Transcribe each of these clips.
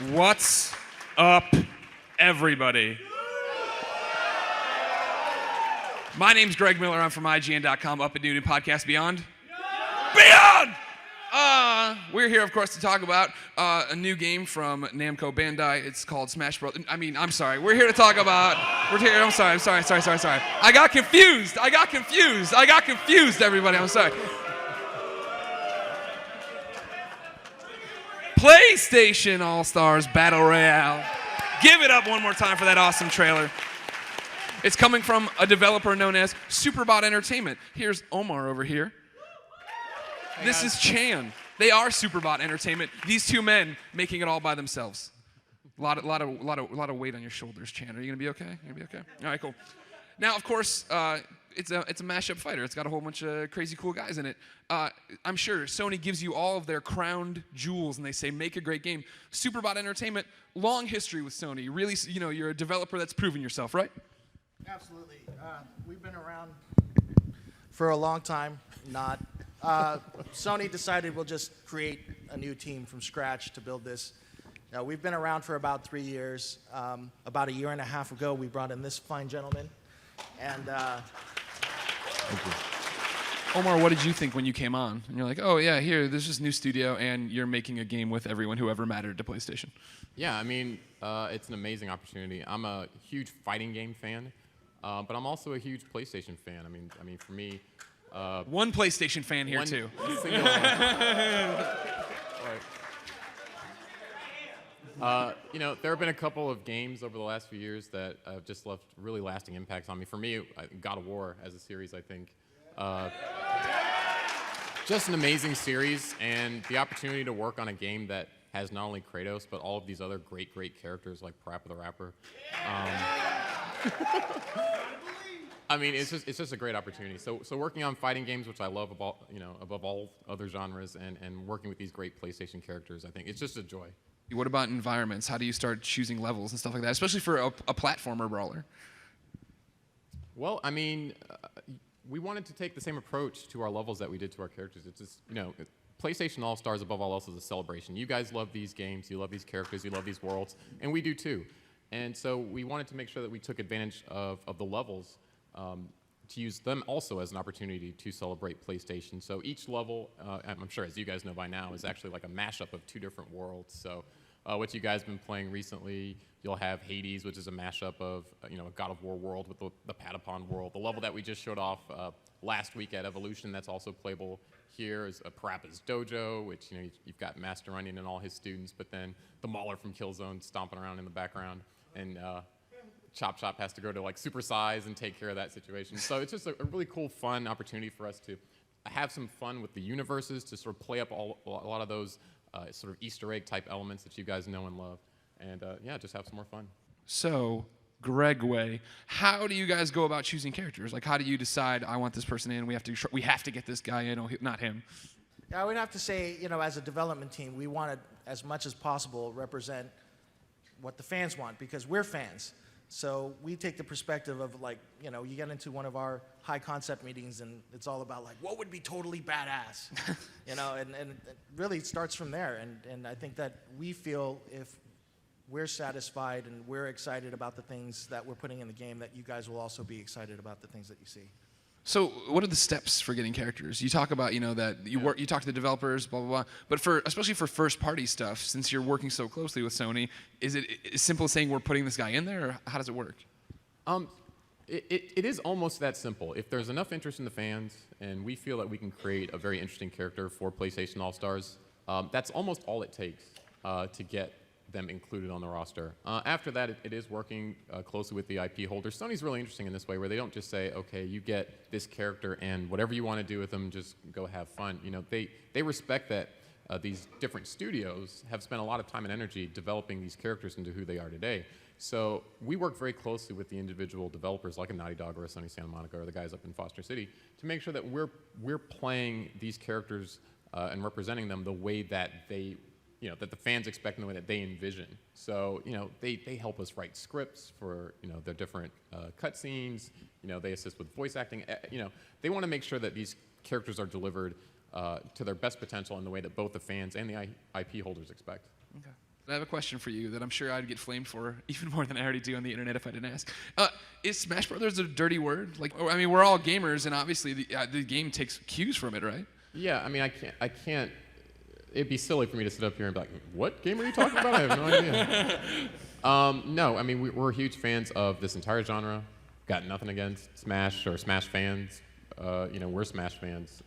What's up, everybody? My name's Greg Miller. I'm from IGN.com, Up at Noon and Podcast Beyond. Beyond! We're here, of course, to talk about a new game from Namco Bandai. It's called Smash Bros. I'm sorry. We're here to talk about... I'm sorry. I got confused, everybody. I'm sorry. PlayStation All-Stars Battle Royale. Give it up one more time for that awesome trailer. It's coming from a developer known as SuperBot Entertainment. Here's Omar over here. Hey this guys. is Chan. They are SuperBot Entertainment. These two men making it all by themselves. A lot of weight on your shoulders, Chan. Are you gonna be okay? You gonna be okay? All right, cool. Now, of course, it's a mashup fighter. It's got a whole bunch of crazy cool guys in it. I'm sure Sony gives you all of their crowned jewels, and they say, make a great game. SuperBot Entertainment, long history with Sony. Really, you're a developer that's proven yourself, right? Absolutely. We've been around for a long time. Not. Sony decided we'll just create a new team from scratch to build this. Now, we've been around for about 3 years. About a year and a half ago, we brought in this fine gentleman. And Thank you. Omar, what did you think when you came on? And you're like, oh yeah, here, there's this new studio, and you're making a game with everyone who ever mattered to PlayStation. Yeah, it's an amazing opportunity. I'm a huge fighting game fan, but I'm also a huge PlayStation fan. I mean, for me, one PlayStation fan here too. Single, there have been a couple of games over the last few years that have just left really lasting impacts on me. For me, God of War as a series, I think. Just an amazing series, and the opportunity to work on a game that has not only Kratos, but all of these other great characters like Parappa the Rapper. It's just a great opportunity. So working on fighting games, which I love above all other genres, and working with these great PlayStation characters, I think it's just a joy. What about environments? How do you start choosing levels and stuff like that, especially for a platformer brawler? Well, we wanted to take the same approach to our levels that we did to our characters. It's just, PlayStation All-Stars above all else is a celebration. You guys love these games, you love these characters, you love these worlds, and we do too. And so we wanted to make sure that we took advantage of the levels to use them also as an opportunity to celebrate PlayStation. So each level, I'm sure as you guys know by now, is actually like a mashup of two different worlds. So what you guys have been playing recently, you'll have Hades, which is a mashup of a God of War world with the Patapon world. The level that we just showed off last week at Evolution, that's also playable here, is Parappa's Dojo, which you've got Master Onion and all his students, but then the Mauler from Killzone stomping around in the background, and Chop Chop has to go to like Super Size and take care of that situation. So it's just a really cool, fun opportunity for us to have some fun with the universes, to sort of play up a lot of those sort of Easter egg type elements that you guys know and love. And just have some more fun. So, Gregway, how do you guys go about choosing characters? Like, how do you decide, I want this person in, we have to get this guy in, not him? yeah, I would have to say, as a development team, we want to, as much as possible, represent what the fans want, because we're fans. So we take the perspective of you get into one of our high concept meetings and it's all about what would be totally badass, and it really starts from there. And I think that we feel if we're satisfied and we're excited about the things that we're putting in the game, that you guys will also be excited about the things that you see. So what are the steps for getting characters? You talk about, that you talk to the developers, blah, blah, blah. But especially for first-party stuff, since you're working so closely with Sony, is it as simple as saying we're putting this guy in there, or how does it work? It is almost that simple. If there's enough interest in the fans, and we feel that we can create a very interesting character for PlayStation All-Stars, that's almost all it takes to get them included on the roster. After that, it is working closely with the IP holders. Sony's really interesting in this way, where they don't just say, okay, you get this character and whatever you want to do with them, just go have fun. They respect that these different studios have spent a lot of time and energy developing these characters into who they are today. So we work very closely with the individual developers, like a Naughty Dog or a Sony Santa Monica or the guys up in Foster City, to make sure that we're playing these characters and representing them the way that they that the fans expect in the way that they envision. So, they help us write scripts for, their different cutscenes. They assist with voice acting. They want to make sure that these characters are delivered to their best potential in the way that both the fans and the IP holders expect. Okay. I have a question for you that I'm sure I'd get flamed for even more than I already do on the internet if I didn't ask. Is Smash Brothers a dirty word? Like, I mean, we're all gamers, and obviously the game takes cues from it, right? Yeah, I mean, I can't. It'd be silly for me to sit up here and be like, "What game are you talking about?" I have no idea. No, I mean, we're huge fans of this entire genre. Got nothing against Smash or Smash fans. We're Smash fans.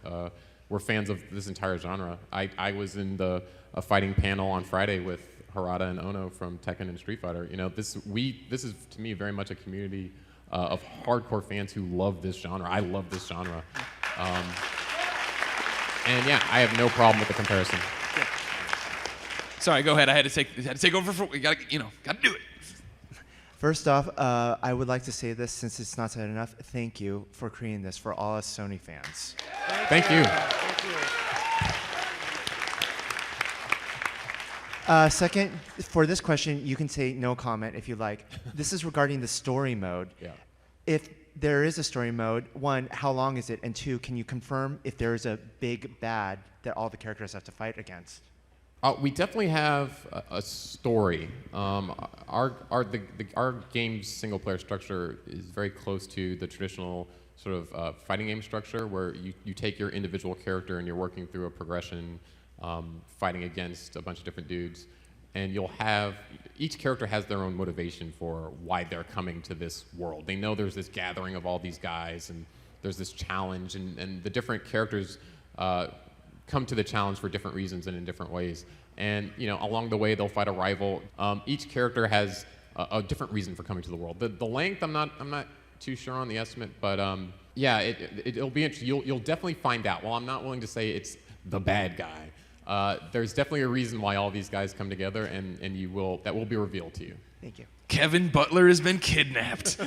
We're fans of this entire genre. I was in a fighting panel on Friday with Harada and Ono from Tekken and Street Fighter. This is to me very much a community of hardcore fans who love this genre. I love this genre. And yeah, I have no problem with the comparison. Sorry, go ahead. I had to take over for. We gotta do it. First off, I would like to say this since it's not said enough. Thank you for creating this for all us Sony fans. Thank you. Second, for this question, you can say no comment if you like. This is regarding the story mode. Yeah. If there is a story mode, one, how long is it? And two, can you confirm if there is a big bad that all the characters have to fight against? We definitely have a story. Our game's single-player structure is very close to the traditional sort of fighting game structure, where you take your individual character and you're working through a progression, fighting against a bunch of different dudes, and each character has their own motivation for why they're coming to this world. They know there's this gathering of all these guys, and there's this challenge, and the different characters come to the challenge for different reasons and in different ways. And along the way, they'll fight a rival. Each character has a different reason for coming to the world. The length, I'm not too sure on the estimate, but yeah, it'll be interesting. You'll definitely find out. While I'm not willing to say it's the bad guy, there's definitely a reason why all these guys come together, and that will be revealed to you. Thank you. Kevin Butler has been kidnapped.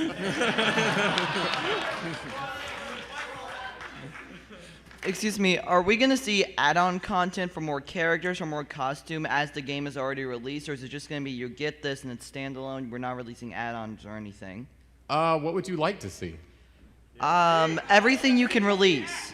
Excuse me, are we going to see add-on content for more characters or more costume as the game is already released, or is it just going to be you get this and it's standalone, we're not releasing add-ons or anything? What would you like to see? Everything you can release.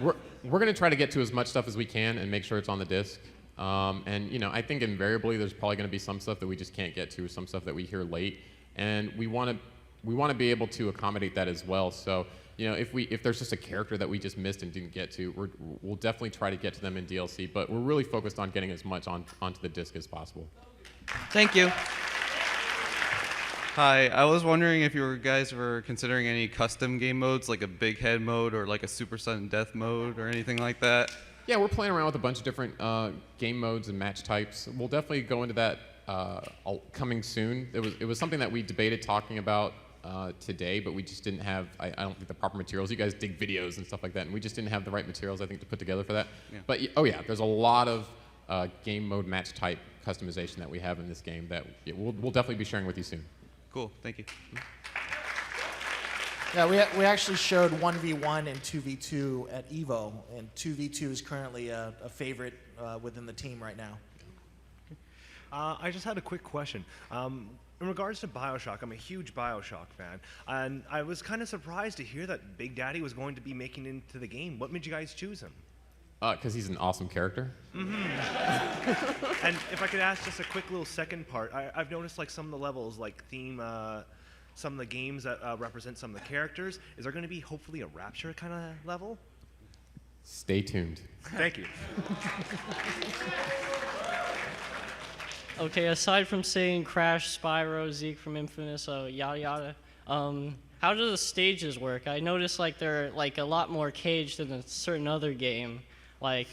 We're going to try to get to as much stuff as we can and make sure it's on the disc. And I think invariably there's probably going to be some stuff that we just can't get to, some stuff that we hear late, and we want to be able to accommodate that as well. So if there's just a character that we just missed and didn't get to, we'll definitely try to get to them in DLC. But we're really focused on getting as much onto the disc as possible. Thank you. Hi, I was wondering if you guys were considering any custom game modes, like a big head mode or like a super sudden death mode or anything like that. Yeah, we're playing around with a bunch of different game modes and match types. We'll definitely go into that coming soon. It was something that we debated talking about today, but we just didn't have, I don't think, the proper materials. You guys dig videos and stuff like that, and we just didn't have the right materials, I think, to put together for that. Yeah. But oh yeah, there's a lot of game mode match type customization that we have in this game that we'll definitely be sharing with you soon. Cool, thank you. Yeah, we actually showed 1v1 and 2v2 at EVO, and 2v2 is currently a favorite within the team right now. I just had a quick question. In regards to BioShock, I'm a huge BioShock fan, and I was kind of surprised to hear that Big Daddy was going to be making it into the game. What made you guys choose him? Because he's an awesome character. Mm-hmm. And if I could ask just a quick little second part, I've noticed like some of the levels, like theme, some of the games that represent some of the characters. Is there going to be hopefully a Rapture kind of level? Stay tuned. Thank you. Okay, aside from saying Crash, Spyro, Zeke from Infamous, yada yada, how do the stages work? I noticed like they're like a lot more caged than a certain other game. Like,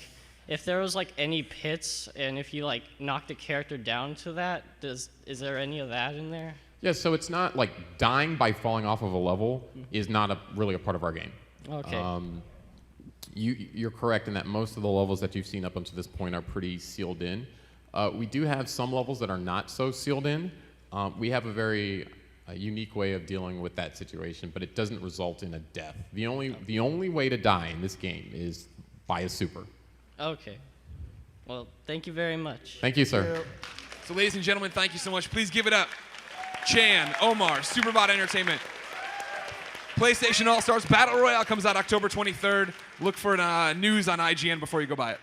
if there was like any pits, and if you like knocked a character down to that, is there any of that in there? Yeah, so it's not like dying by falling off of a level is not really a part of our game. Okay. You're correct in that most of the levels that you've seen up until this point are pretty sealed in. We do have some levels that are not so sealed in. We have a very unique way of dealing with that situation, but it doesn't result in a death. The only way to die in this game is by a super. Okay. Well, thank you very much. Thank you, sir. So, ladies and gentlemen, thank you so much. Please give it up. Chan, Omar, SuperBot Entertainment. PlayStation All-Stars Battle Royale comes out October 23rd. Look for news on IGN before you go buy it.